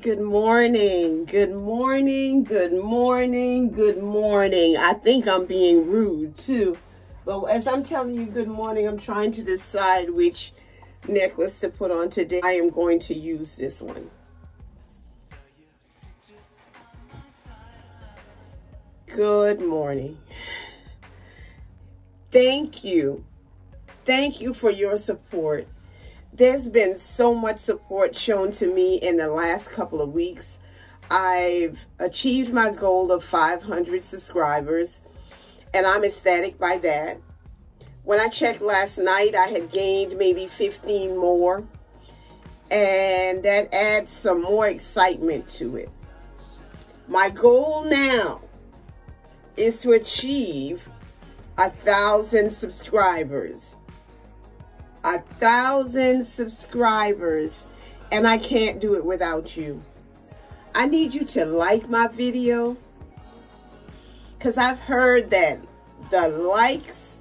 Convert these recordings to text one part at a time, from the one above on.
Good morning, good morning, good morning, good morning. I think I'm being rude too. But as I'm telling you good morning, I'm trying to decide which necklace to put on today. I am going to use this one. Good morning. Thank you. Thank you for your support. There's been so much support shown to me in the last couple of weeks. I've achieved my goal of 500 subscribers, and I'm ecstatic by that. When I checked last night, I had gained maybe 15 more, and that adds some more excitement to it. My goal now is to achieve 1,000 subscribers. 1,000 subscribers, and I can't do it without you. I need you to like my video, because I've heard that the likes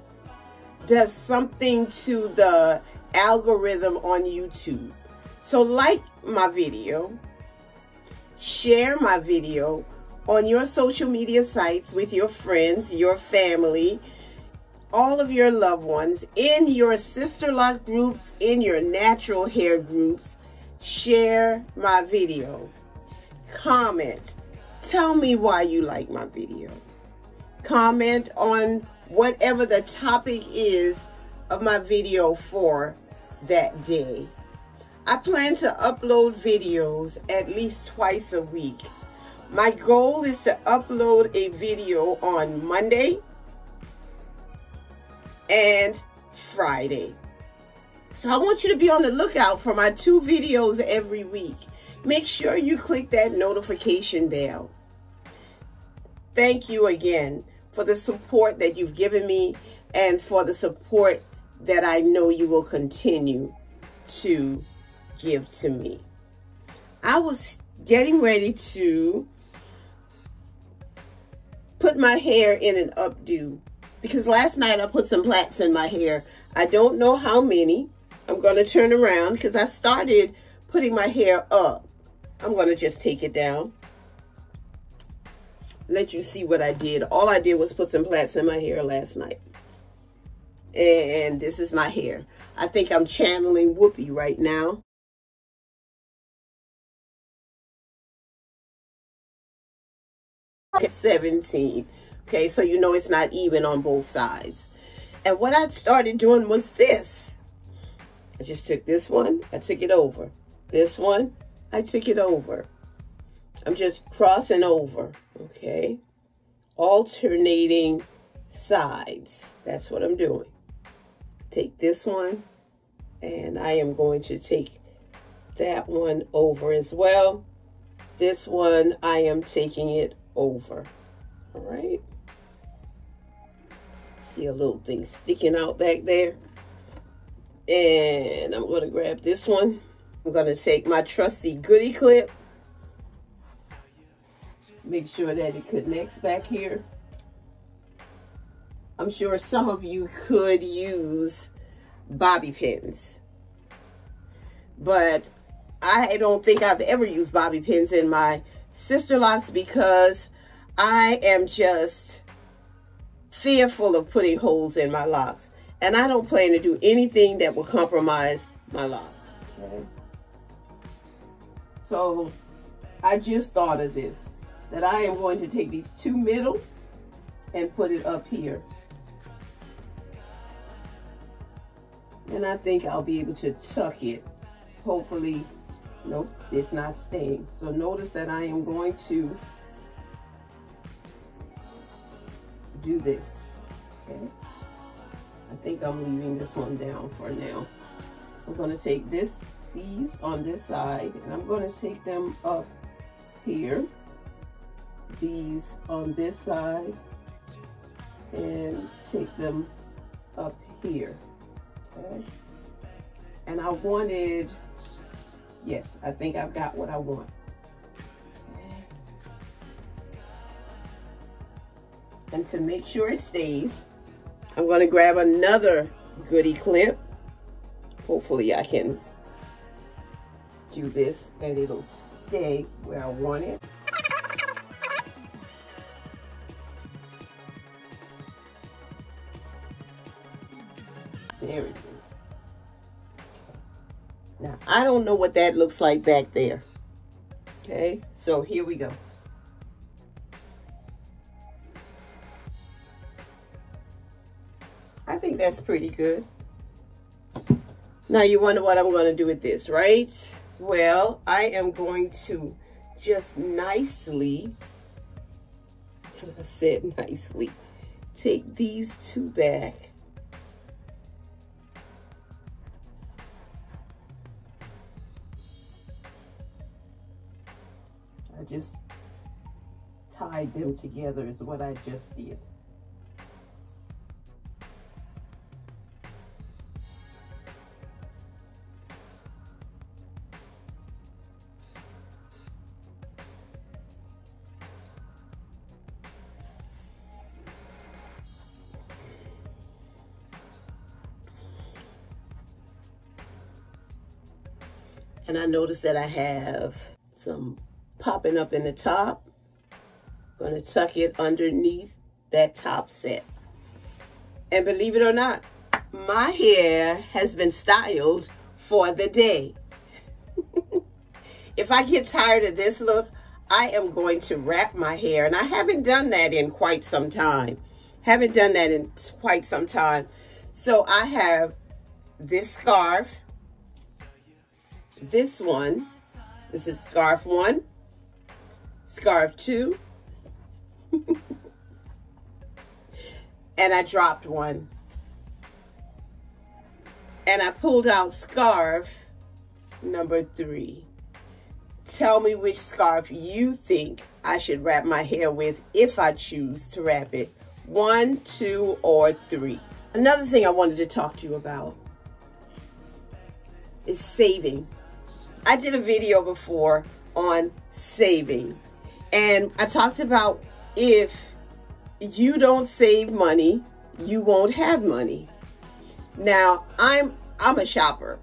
does something to the algorithm on YouTube. So like my video, share my video on your social media sites with your friends, your family, all of your loved ones, in your Sisterlock groups, in your natural hair groups. Share my video. Comment. Tell me why you like my video. Comment on whatever the topic is of my video for that day. I plan to upload videos at least twice a week. My goal is to upload a video on Monday and Friday. So I want you to be on the lookout for my 2 videos every week. Make sure you click that notification bell. Thank you again for the support that you've given me and for the support that I know you will continue to give to me. I was getting ready to put my hair in an updo, because last night I put some plaits in my hair. I don't know how many. I'm going to turn around because I started putting my hair up. I'm going to just take it down. Let you see what I did. All I did was put some plaits in my hair last night. And this is my hair. I think I'm channeling Whoopi right now. Okay, 17. Okay, so you know it's not even on both sides. And what I started doing was this. I just took this one, I took it over. This one, I took it over. I'm just crossing over, okay? Alternating sides. That's what I'm doing. Take this one, and I am going to take that one over as well. This one, I am taking it over. All right. See a little thing sticking out back there. And I'm going to grab this one. I'm going to take my trusty goodie clip. Make sure that it connects back here. I'm sure some of you could use bobby pins, but I don't think I've ever used bobby pins in my Sisterlocks because I am just fearful of putting holes in my locks. And I don't plan to do anything that will compromise my lock. Okay? So I just thought of this, that I am going to take these 2 middle and put it up here. And I think I'll be able to tuck it. Hopefully, nope, it's not staying. So notice that I am going to do this, okay? I think I'm leaving this one down for now. I'm going to take these on this side, and I'm going to take them up here. These on this side, and take them up here, okay? And I wanted, yes, I think I've got what I want. And to make sure it stays, I'm going to grab another goodie clip. Hopefully I can do this and it'll stay where I want it. There it is. Now, I don't know what that looks like back there. Okay, so here we go. I think that's pretty good. Now you wonder what I'm going to do with this, right? Well, I am going to just nicely, as I said, nicely, take these two back. I just tied them together is what I just did. And I notice that I have some popping up in the top. I'm going to tuck it underneath that top set. And believe it or not, my hair has been styled for the day. If I get tired of this look, I am going to wrap my hair. And I haven't done that in quite some time. So I have this scarf. This one, this is scarf 1, scarf 2, and I dropped one. And I pulled out scarf number 3. Tell me which scarf you think I should wrap my hair with if I choose to wrap it. 1, 2, or 3. Another thing I wanted to talk to you about is saving. I did a video before on saving, and I talked about if you don't save money, you won't have money. Now, I'm a shopper,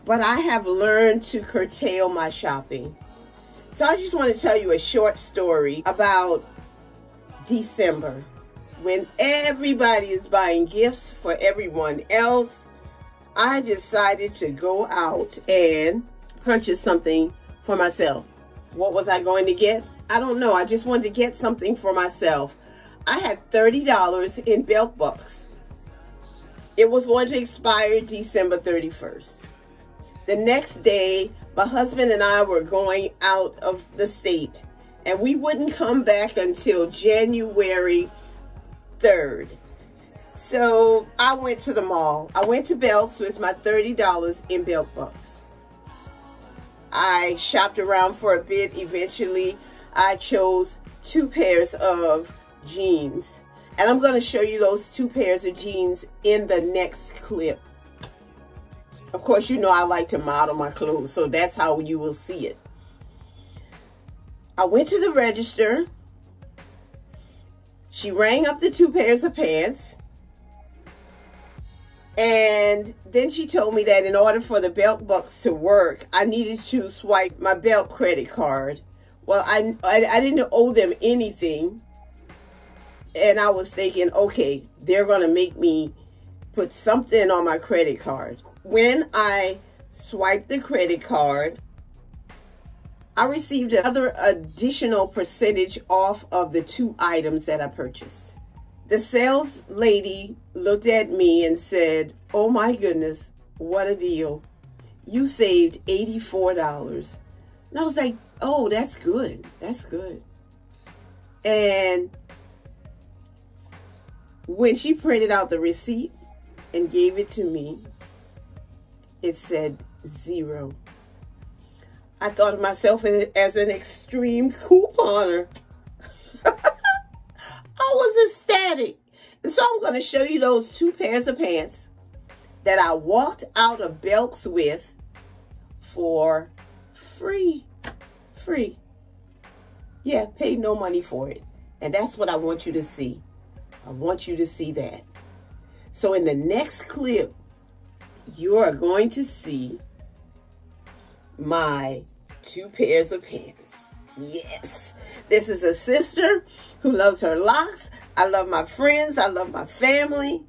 but I have learned to curtail my shopping. So I just want to tell you a short story about December, when everybody is buying gifts for everyone else. I decided to go out and purchase something for myself. What was I going to get? I don't know. I just wanted to get something for myself. I had $30 in belt bucks. It was going to expire December 31st. The next day, my husband and I were going out of the state, and we wouldn't come back until January 3rd. So I went to the mall. I went to Belk's with my $30 in belt bucks. I shopped around for a bit. Eventually, I chose 2 pairs of jeans. And I'm going to show you those 2 pairs of jeans in the next clip. Of course, you know I like to model my clothes, so that's how you will see it. I went to the register. She rang up the 2 pairs of pants. And then she told me that in order for the belt bucks to work, I needed to swipe my belt credit card. Well, I didn't owe them anything. And I was thinking, okay, they're going to make me put something on my credit card. When I swiped the credit card, I received another additional percentage off of the 2 items that I purchased. The sales lady looked at me and said, "Oh my goodness, what a deal. You saved $84. And I was like, oh, that's good. That's good. And when she printed out the receipt and gave it to me, it said 0. I thought of myself as an extreme couponer. I was ecstatic. And so I'm going to show you those 2 pairs of pants that I walked out of Belk's with for free. Free. Yeah, paid no money for it. And that's what I want you to see. I want you to see that. So in the next clip, you are going to see my 2 pairs of pants. Yes, this is a sister who loves her locks. I love my friends. I love my family.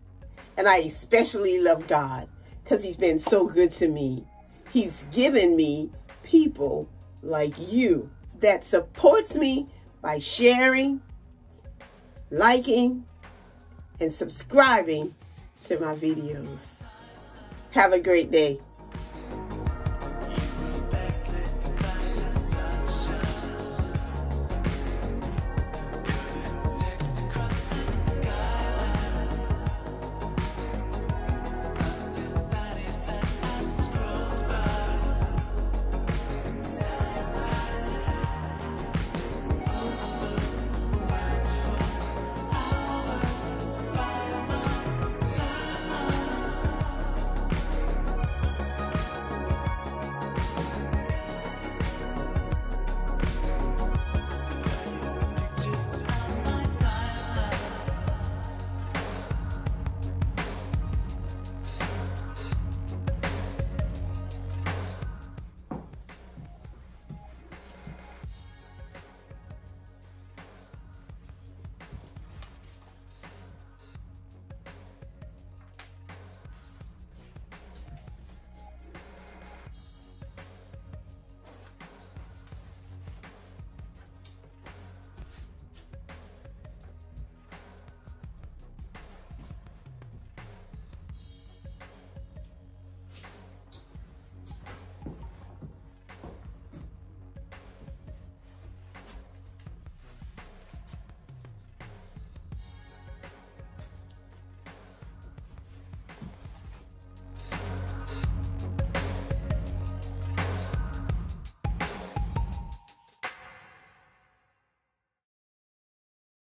And I especially love God because he's been so good to me. He's given me people like you that supports me by sharing, liking, and subscribing to my videos. Have a great day.